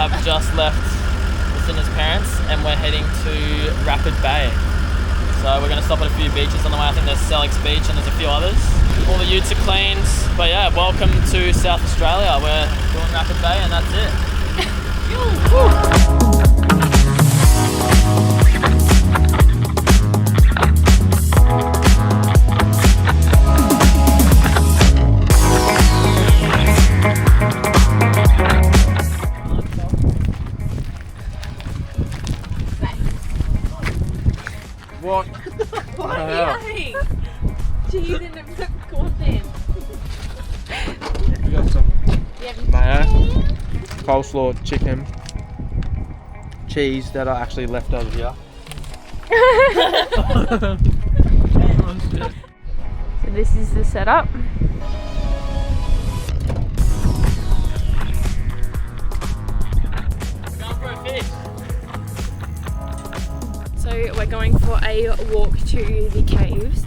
have just left Lucinda's parents and we're heading to Rapid Bay. So we're going to stop at a few beaches on the way. I think there's Selleck's Beach and there's a few others. All the utes are cleaned. But yeah, welcome to South Australia. We're doing Rapid Bay and that's it. What? What are you doing? Cheese in the content. We got some mayo, coleslaw, chicken, cheese that are actually left over here. So this is the setup. Going for a fish. So we're going for a walk to the caves.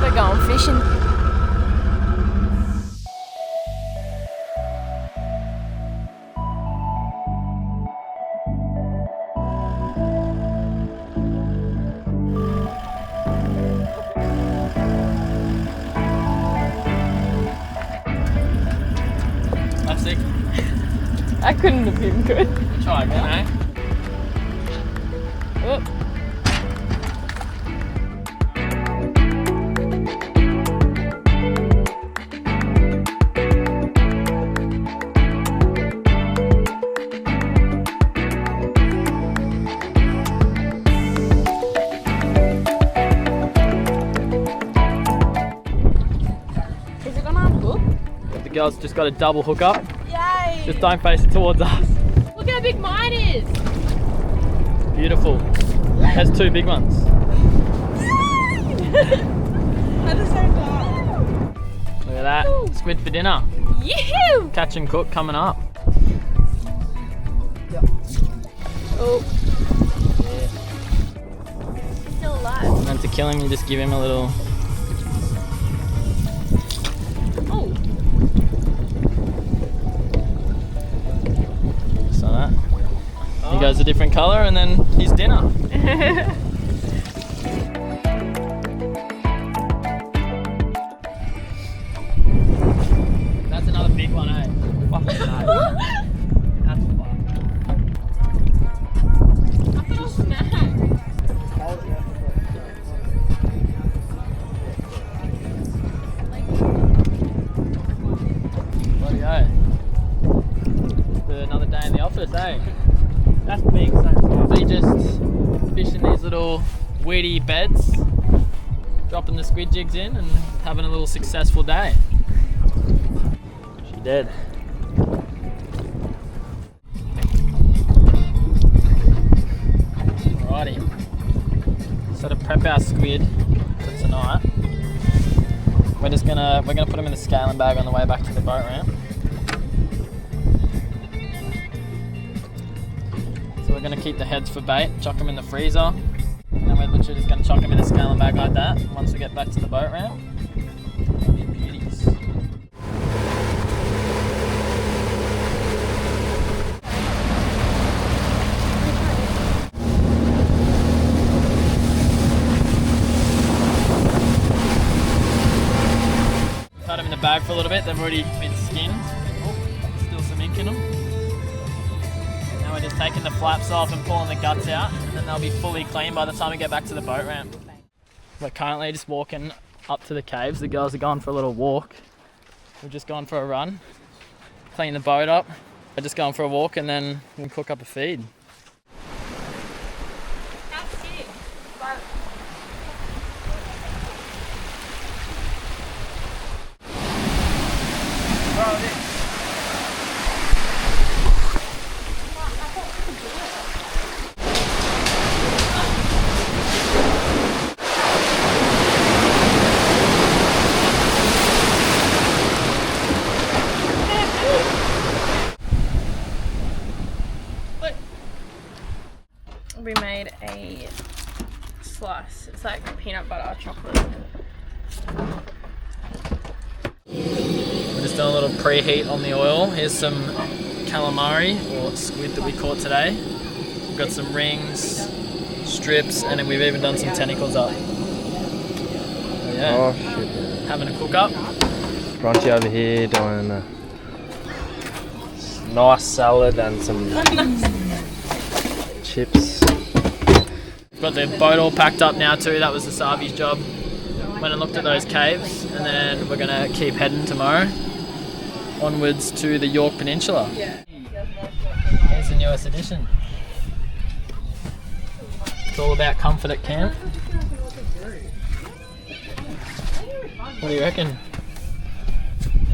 We're going fishing. Plastic. That couldn't have been good. Try again, eh? Oh. Is it gonna unhook? The girls just got a double hook up. Yay! Just don't face it towards us. Look how big mine is! Beautiful. There's two big ones. At the same time. Look at that. Squid for dinner. Yoo-hoo! Catch and cook coming up. Oh. Yeah. He's still alive. And then to kill him, you just give him a little. Oh. So that. He goes a different colour and then he's dinner. That's another big one, eh? Fucking no. That's fun. I feel snack. Bloody go. Another day in the office, eh? That's big. So you just fishing these little weedy beds, dropping the squid jigs in and having a little successful day. She did. Alrighty. So to prep our squid for tonight, we're gonna put them in the scaling bag on the way back to the boat ramp. So we're going to keep the heads for bait, chuck them in the freezer, and then we're literally just going to chuck them in a scaling bag like that once we get back to the boat ramp. Beauties. Cut them in the bag for a little bit, they've already been skinned. Oh, still some ink in them. We're just taking the flaps off and pulling the guts out, and then they'll be fully clean by the time we get back to the boat ramp. We're currently just walking up to the caves. The girls are going for a little walk. We've just gone for a run, clean the boat up. We're just going for a walk and then we'll cook up a feed. That's it. We're just doing a little preheat on the oil. Here's some calamari or squid that we caught today. We've got some rings, strips, and then we've even done some tentacles up. Oh, yeah. Oh shit. Having a cook up. Bronchi over here doing a nice salad and some chips. We've got the boat all packed up now too. That was the Savi's job. Went and looked at those caves, and then we're gonna keep heading tomorrow onwards to the York Peninsula. Here's the newest edition. It's all about comfort at camp. What do you reckon?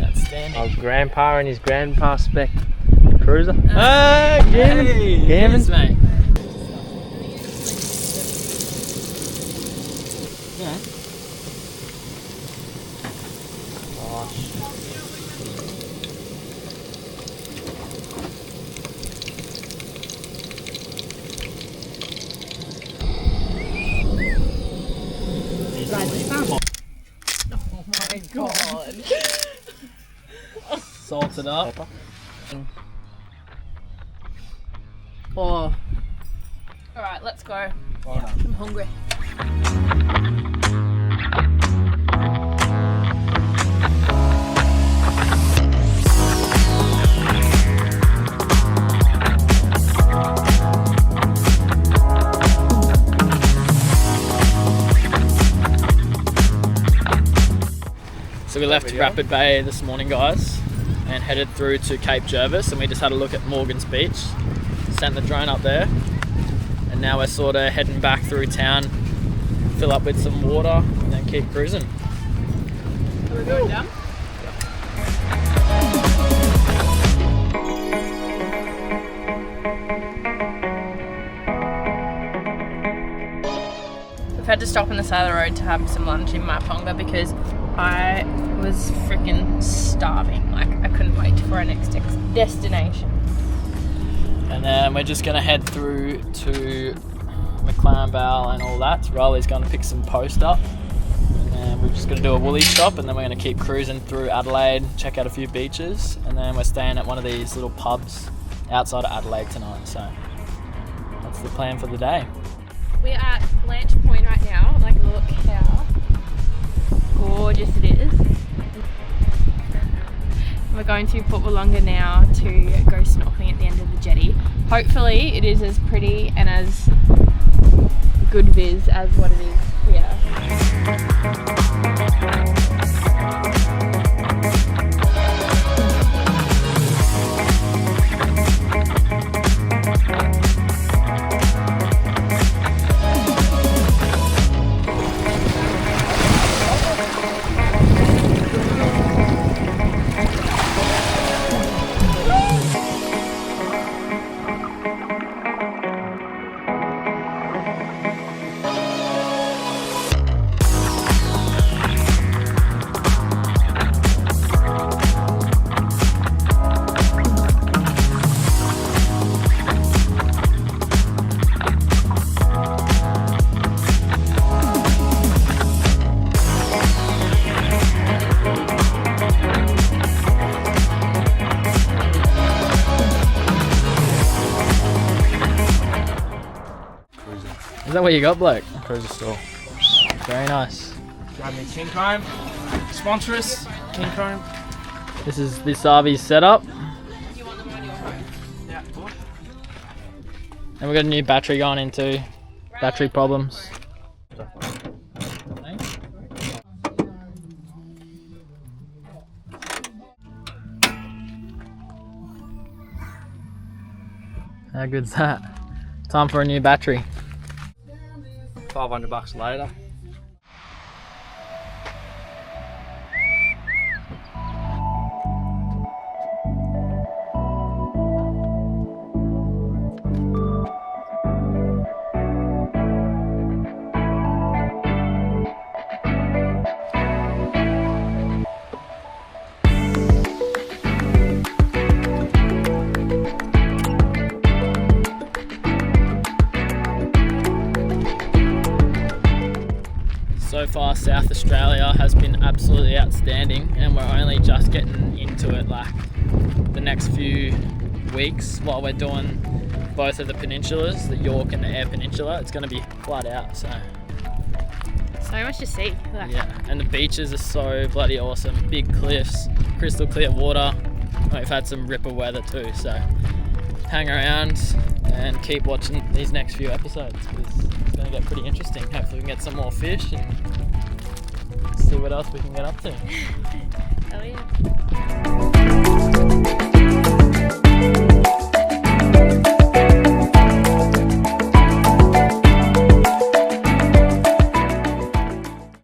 Outstanding. Our grandpa and his grandpa spec cruiser. Hey, Gammon. Yes, mate. Yeah. God. Salt it up. Oh. Alright, let's go. I'm hungry. So we left Rapid Bay this morning, guys, and headed through to Cape Jervis, and we just had a look at Morgan's Beach. Sent the drone up there, and now we're sort of heading back through town, fill up with some water, and then keep cruising. Are we going down? We've had to stop on the side of the road to have some lunch in Maponga because I was freaking starving. Like, I couldn't wait for our next destination. And then we're just gonna head through to McLaren Vale and all that. Riley's gonna pick some post up, and then we're just gonna do a woolly shop, and then we're gonna keep cruising through Adelaide, check out a few beaches, and then we're staying at one of these little pubs outside of Adelaide tonight. So that's the plan for the day. We're at Blanche Point right now. Like, look how gorgeous it is. We're going to Port Willunga now to go snorkeling at the end of the jetty. Hopefully it is as pretty and as good viz as what it is here. Is that what you got, bloke? Cruiser store. Very nice. Grab me King Chrome. Sponsor us, King Chrome. This is this RV's setup. Yeah, push. And we've got a new battery going into battery problems. How good's that? Time for a new battery. $500 later. far South Australia has been absolutely outstanding, and we're only just getting into it like the next few weeks while we're doing both of the peninsulas, the York and the Eyre Peninsula. It's going to be flat out, so much to see. Like, yeah, and the beaches are so bloody awesome. Big cliffs, crystal clear water. We've had some ripper weather too, so hang around and keep watching these next few episodes because it's going to get pretty interesting. Hopefully we can get some more fish and see what else we can get up to. hell yeah.